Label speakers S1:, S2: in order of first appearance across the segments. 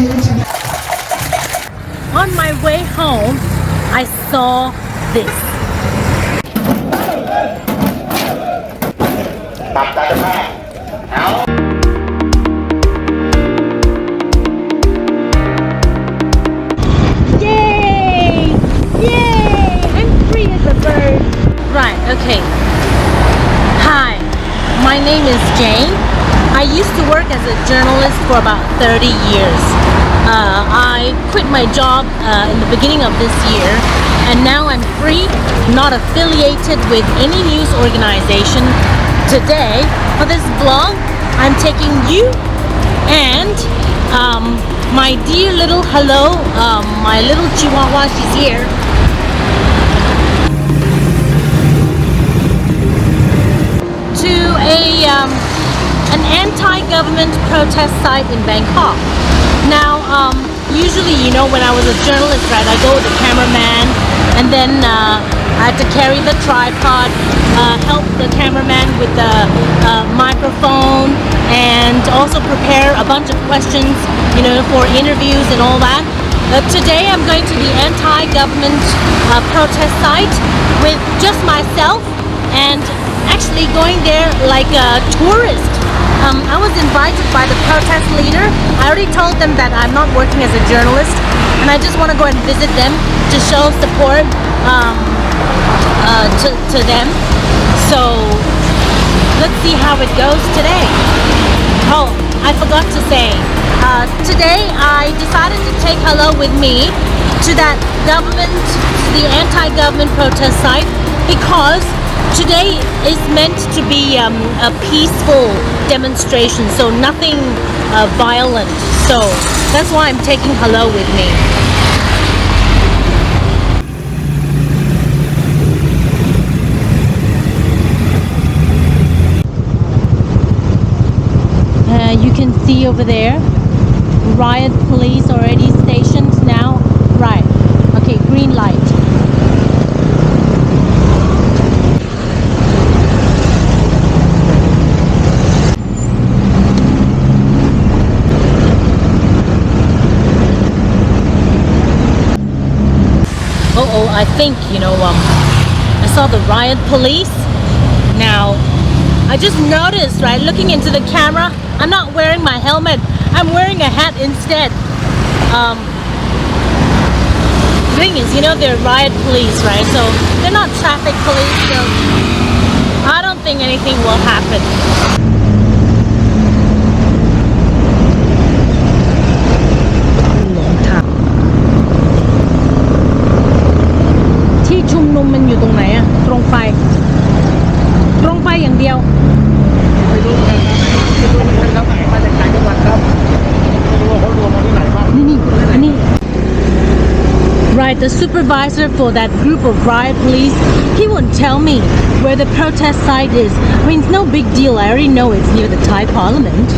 S1: On my way home, I saw this. Yay! Yay! I'm free as a bird. Right, okay. Hi, my name is Jane. I used to work as a journalist for about 30 years. I quit my job in the beginning of this year, and now I'm free, not affiliated with any news organization. Today, for this vlog, I'm taking you and my dear little hello, my little chihuahua, she's here. To an anti-government protest site in Bangkok. Now, usually, you know, when I was a journalist, right, I go with the cameraman, and then I had to carry the tripod, help the cameraman with the microphone, and also prepare a bunch of questions, you know, for interviews and all that. Today, I'm going to the anti-government protest site with just myself, and actually going there like a tourist. I was invited by the protest leader. I already told them that I'm not working as a journalist, and I just want to go and visit them to show support to them. So let's see how it goes today. Oh, I forgot to say, today I decided to take hello with me to that the anti-government protest site, because today is meant to be a peaceful demonstration, so nothing violent. So that's why I'm taking hello with me. You can see over there, riot police already stationed now. Right, okay, green light. I think, you know, I saw the riot police. Now, I just noticed, right, looking into the camera, I'm not wearing my helmet. I'm wearing a hat instead. The thing is, you know, they're riot police, right? So they're not traffic police, so I don't think anything will happen. Right, the supervisor for that group of riot police, he won't tell me where the protest site is. I mean, it's no big deal. I already know it's near the Thai Parliament.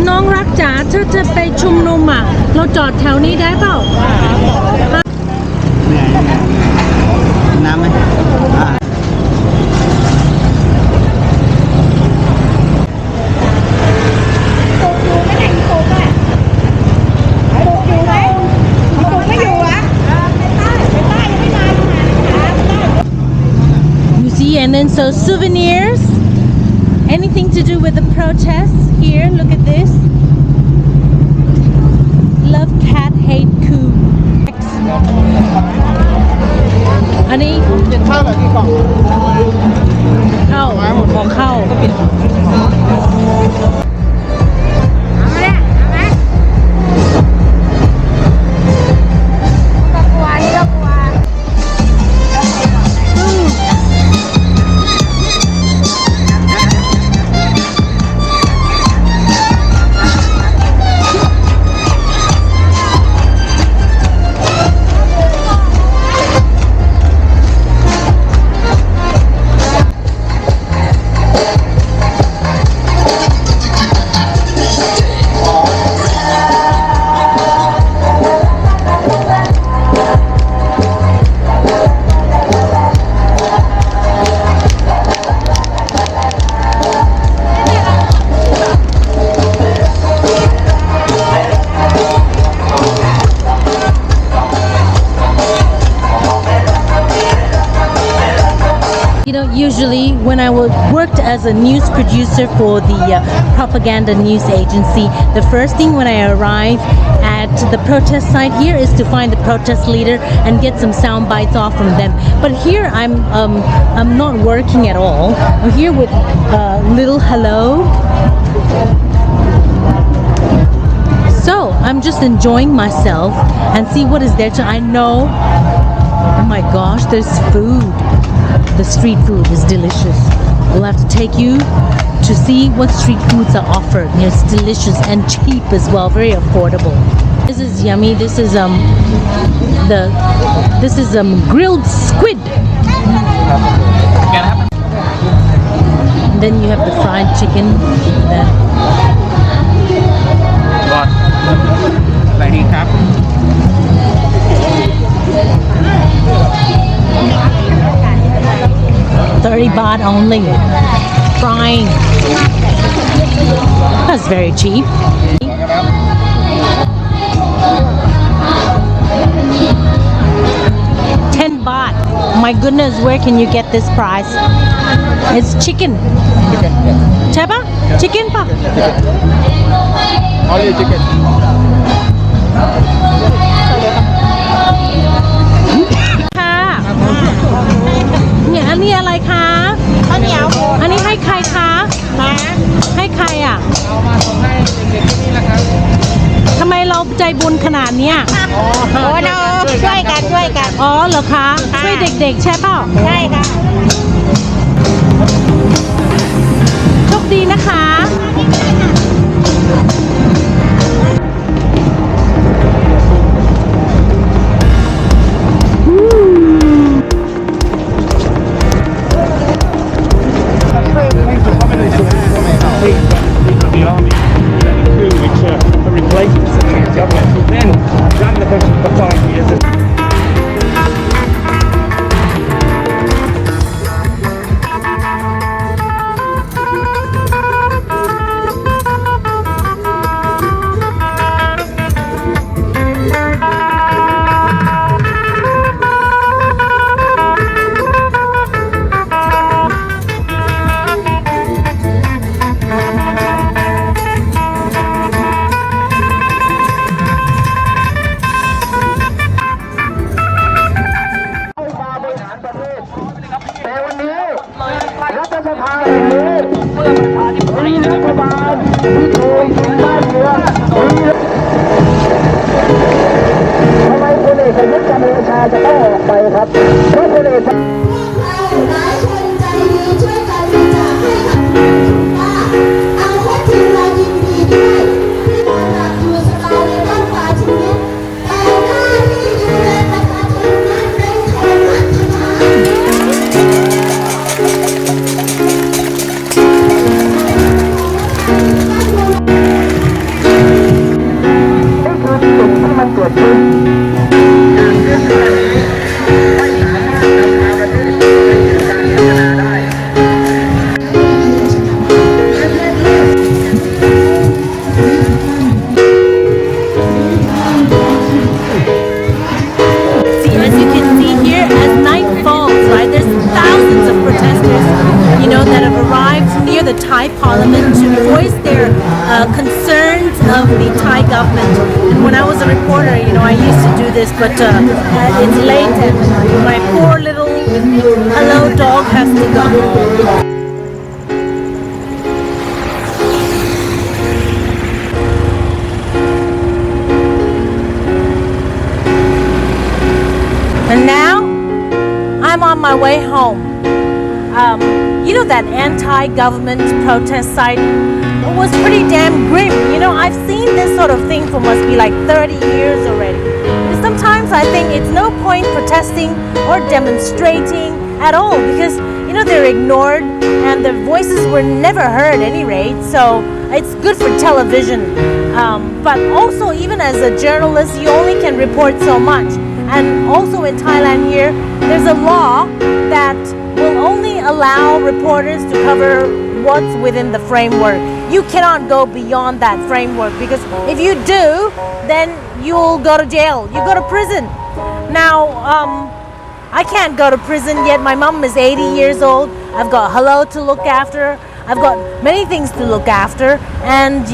S1: น้องรักจ๋าเธอจะไปชุมนุมอ่ะเราจอดแถวนี้ได้เปล่าน้ำไหมAnd then so souvenirs, anything to do with the protests here. Look at this. Love cat, hate coup. อันนี้ข้าวแบบกี่กล่องข้าวของข้าวก็เป็น as a news producer for the propaganda news agency, the first thing when I arrive at the protest site here is to find the protest leader and get some sound bites off from them. But here I'm not working at all. I'm here with little hello. So I'm just enjoying myself and see what is there to. I know. Oh my gosh, there's food. The street food is delicious. We'll have to take you to see what street foods are offered. It's delicious and cheap as well, very affordable. This is yummy. This is grilled squid. And then you have the fried chicken.
S2: Ready, Cap?
S1: 30 baht only. Frying. That's very cheap. 10 baht. My goodness, where can you get this price? It's chicken.
S2: Chicken.
S1: Chapa? Chicken pa?
S2: Only chicken.
S1: ค่ะเนี่ยอันนี้อะไรคะข้าวเหนียวอันนี้ให้ใครคะให้ใครอ่ะ
S2: เอามาส่งให้เด็กๆที่นี่นะครับ
S1: ทำไมเราใจบุญขนาดเนี้ย
S3: โอ้เราช่วยกัน
S1: อ๋อเหรอคะช่วยเด็กๆใช่เปล่า
S3: ใช่ค่ะ
S1: โชคดีนะคะ
S2: The army, the coup which replaced the civilian government, who then ran the country for 5 years.
S4: จะต้องออกไปครับเพราะคนเอก
S1: the Thai Parliament to voice their concerns of the Thai government. And when I was a reporter, you know, I used to do this, but it's late and my poor little hello dog has to go. And now, I'm on my way home. You know, that anti-government protest site was pretty damn grim. You know, I've seen this sort of thing for must be like 30 years already. And sometimes I think it's no point protesting or demonstrating at all because, you know, they're ignored and their voices were never heard at any rate. So it's good for television. But also, even as a journalist, you only can report so much. And also in Thailand here, there's a law that will only allow reporters to cover what's within the framework. You cannot go beyond that framework because if you do, then you'll go to jail. You go to prison. Now, I can't go to prison yet. My mom is 80 years old. I've got hello to look after. I've got many things to look after, and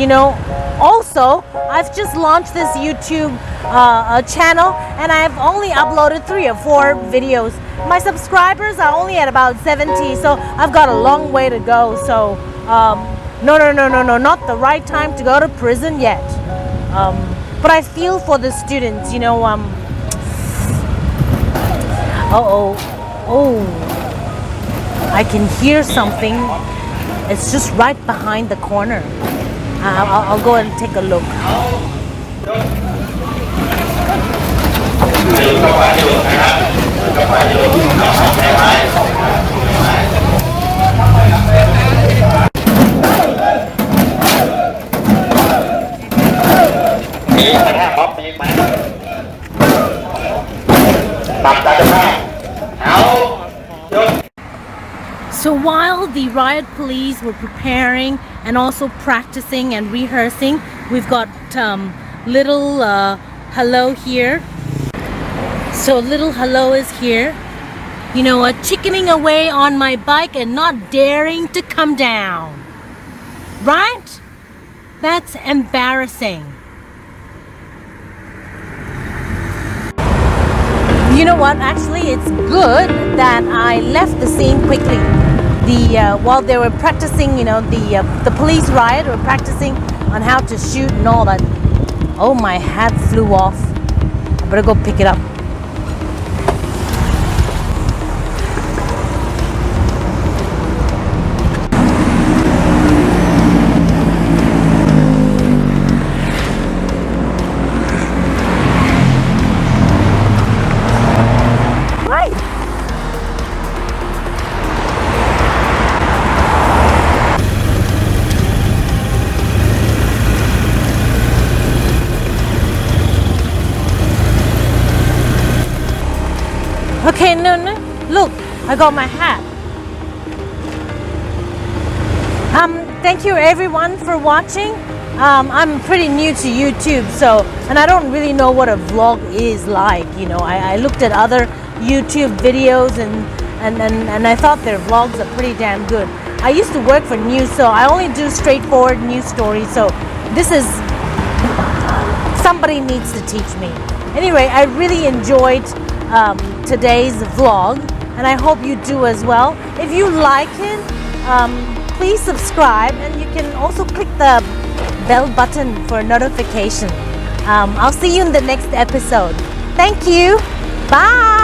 S1: also I've just launched this YouTube channel, and I've only uploaded 3 or 4 videos. My subscribers are only at about 70, so I've got a long way to go. So no, not the right time to go to prison yet. But I feel for the students, I can hear something. It's just right behind the corner. I'll go and take a look. So while the riot police were preparing and also practicing and rehearsing, we've got little hello here. So little hello is here, chickening away on my bike and not daring to come down. Right? That's embarrassing. You know what? Actually, it's good that I left the scene quickly. While they were practicing, the police riot were practicing on how to shoot and all that. Oh, my hat flew off. I better go pick it up. Okay, no, look, I got my hat. Thank you everyone for watching. I'm pretty new to YouTube, and I don't really know what a vlog is like. I looked at other YouTube videos and I thought their vlogs are pretty damn good. I used to work for news, so I only do straightforward news stories. So this is somebody needs to teach me. Anyway, I really enjoyed today's vlog, and I hope you do as well. If you like it, please subscribe, and you can also click the bell button for notification. I'll see you in the next episode. Thank you. Bye.